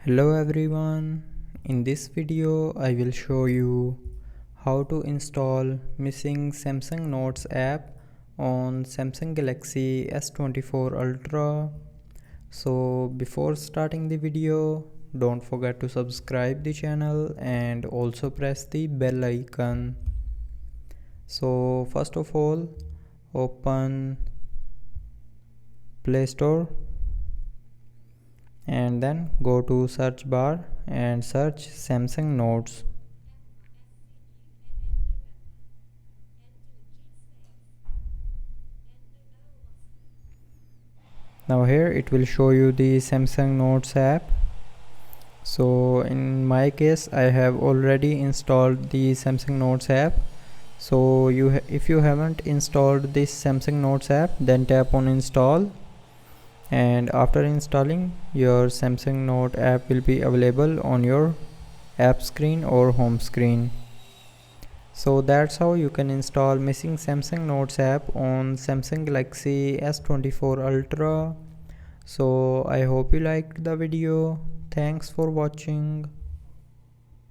Hello everyone, in this video I will show you how to install missing Samsung Notes app on Samsung Galaxy S24 Ultra. So before starting the video, don't forget to subscribe the channel and also press the bell icon. So first of all, open Play Store and then go to search bar and search Samsung Notes. Now here it will show you the Samsung Notes app. So in my case I have already installed the Samsung Notes app. So if you haven't installed this Samsung Notes app, then tap on install, and after installing, your Samsung Note app will be available on your app screen or home screen. So that's how you can install missing Samsung Notes app on Samsung Galaxy S24 Ultra. So I hope you liked the video. Thanks for watching.